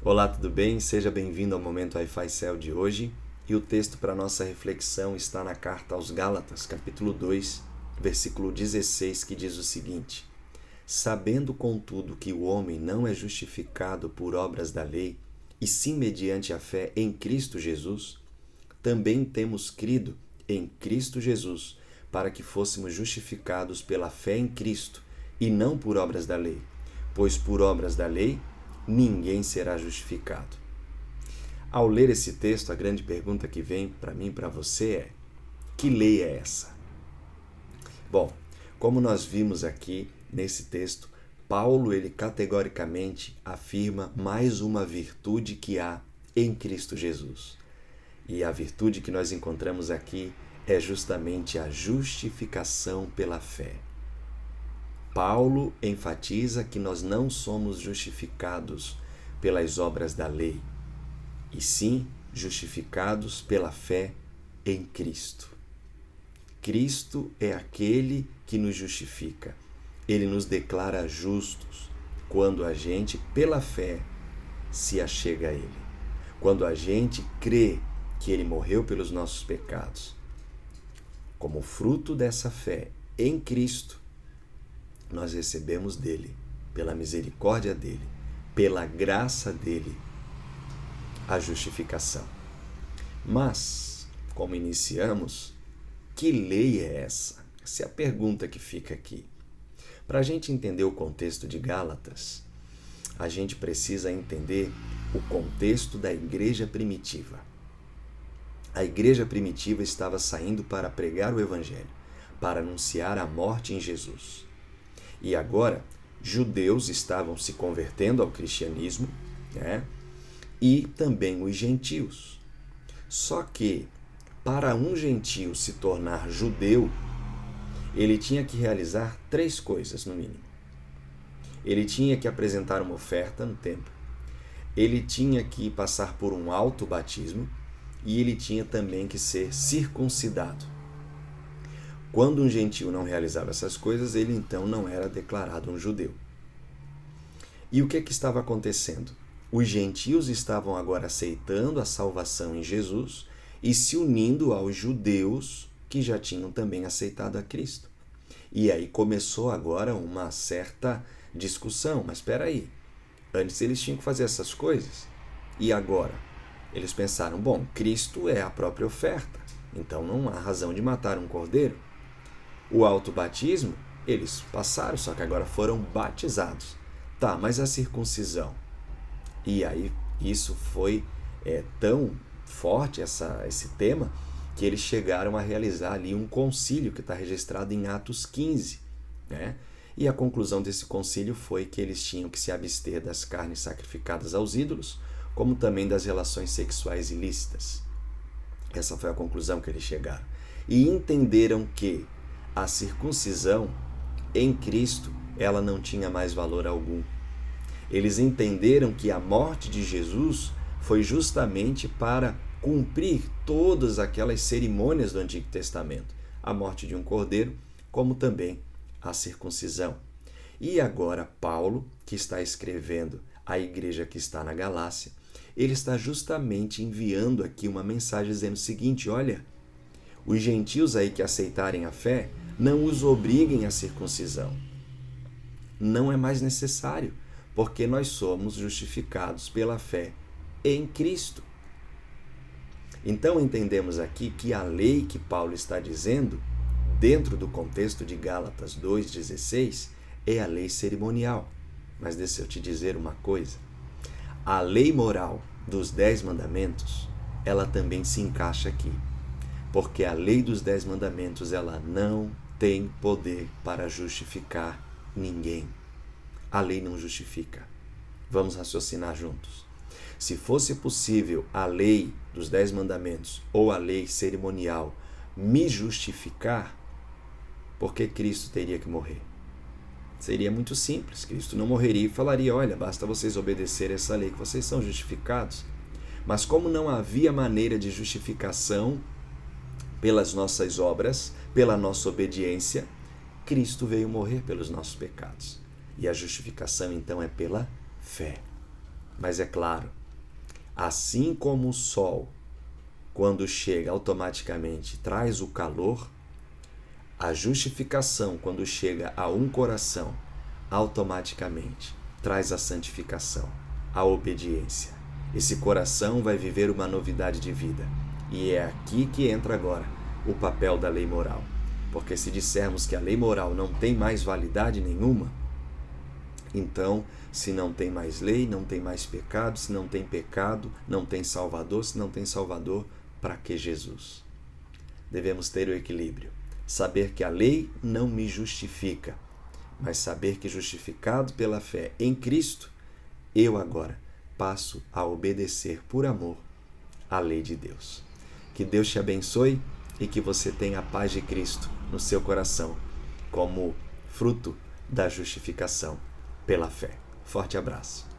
Olá, tudo bem? Seja bem-vindo ao Momento Wi-Fi Cell de hoje. E o texto para nossa reflexão está na carta aos Gálatas, capítulo 2, versículo 16, que diz o seguinte: Sabendo, contudo, que o homem não é justificado por obras da lei, e sim mediante a fé em Cristo Jesus, também temos crido em Cristo Jesus, para que fôssemos justificados pela fé em Cristo, e não por obras da lei. Pois por obras da lei, ninguém será justificado. Ao ler esse texto, a grande pergunta que vem para mim e para você é: que lei é essa? Bom, como nós vimos aqui nesse texto, Paulo ele categoricamente afirma mais uma virtude que há em Cristo Jesus. E a virtude que nós encontramos aqui é justamente a justificação pela fé. Paulo enfatiza que nós não somos justificados pelas obras da lei, e sim justificados pela fé em Cristo. Cristo é aquele que nos justifica. Ele nos declara justos quando a gente, pela fé, se achega a Ele. Quando a gente crê que Ele morreu pelos nossos pecados. Como fruto dessa fé em Cristo, nós recebemos dele, pela misericórdia dele, pela graça dele, a justificação. Mas, como iniciamos, que lei é essa? Essa é a pergunta que fica aqui. Para a gente entender o contexto de Gálatas, a gente precisa entender o contexto da igreja primitiva. A igreja primitiva estava saindo para pregar o evangelho, para anunciar a morte em Jesus. E agora, judeus estavam se convertendo ao cristianismo, né? E também os gentios. Só que, para um gentio se tornar judeu, ele tinha que realizar 3 coisas, no mínimo. Ele tinha que apresentar uma oferta no templo, ele tinha que passar por um alto batismo e ele tinha também que ser circuncidado. Quando um gentio não realizava essas coisas, ele então não era declarado um judeu. E o que estava acontecendo? Os gentios estavam agora aceitando a salvação em Jesus e se unindo aos judeus que já tinham também aceitado a Cristo. E aí começou agora uma certa discussão. Mas espera aí, antes eles tinham que fazer essas coisas. E agora? Eles pensaram, bom, Cristo é a própria oferta, então não há razão de matar um cordeiro. O autobatismo, eles passaram, só que agora foram batizados. Tá, mas a circuncisão? E aí isso foi tão forte, esse tema, que eles chegaram a realizar ali um concílio que está registrado em Atos 15. Né? E a conclusão desse concílio foi que eles tinham que se abster das carnes sacrificadas aos ídolos, como também das relações sexuais ilícitas. Essa foi a conclusão que eles chegaram. E entenderam que a circuncisão em Cristo, ela não tinha mais valor algum. Eles entenderam que a morte de Jesus foi justamente para cumprir todas aquelas cerimônias do Antigo Testamento. A morte de um cordeiro, como também a circuncisão. E agora Paulo, que está escrevendo à igreja que está na Galácia, ele está justamente enviando aqui uma mensagem dizendo o seguinte: olha, os gentios aí que aceitarem a fé, não os obriguem à circuncisão. Não é mais necessário, porque nós somos justificados pela fé em Cristo. Então entendemos aqui que a lei que Paulo está dizendo, dentro do contexto de Gálatas 2,16, é a lei cerimonial. Mas deixa eu te dizer uma coisa. A lei moral dos 10 mandamentos, ela também se encaixa aqui. Porque a lei dos 10 mandamentos, ela não tem poder para justificar ninguém. A lei não justifica. Vamos raciocinar juntos. Se fosse possível a lei dos 10 mandamentos ou a lei cerimonial me justificar, por que Cristo teria que morrer? Seria muito simples. Cristo não morreria e falaria, olha, basta vocês obedecerem essa lei que vocês são justificados. Mas como não havia maneira de justificação pelas nossas obras, pela nossa obediência, Cristo veio morrer pelos nossos pecados. E a justificação, então, é pela fé. Mas é claro, assim como o sol, quando chega automaticamente, traz o calor, a justificação, quando chega a um coração, automaticamente traz a santificação, a obediência. Esse coração vai viver uma novidade de vida. E é aqui que entra agora o papel da lei moral. Porque se dissermos que a lei moral não tem mais validade nenhuma, então, se não tem mais lei, não tem mais pecado, se não tem pecado, não tem Salvador, se não tem Salvador, para que Jesus? Devemos ter o equilíbrio. Saber que a lei não me justifica, mas saber que justificado pela fé em Cristo, eu agora passo a obedecer por amor à lei de Deus. Que Deus te abençoe e que você tenha a paz de Cristo no seu coração, como fruto da justificação pela fé. Forte abraço.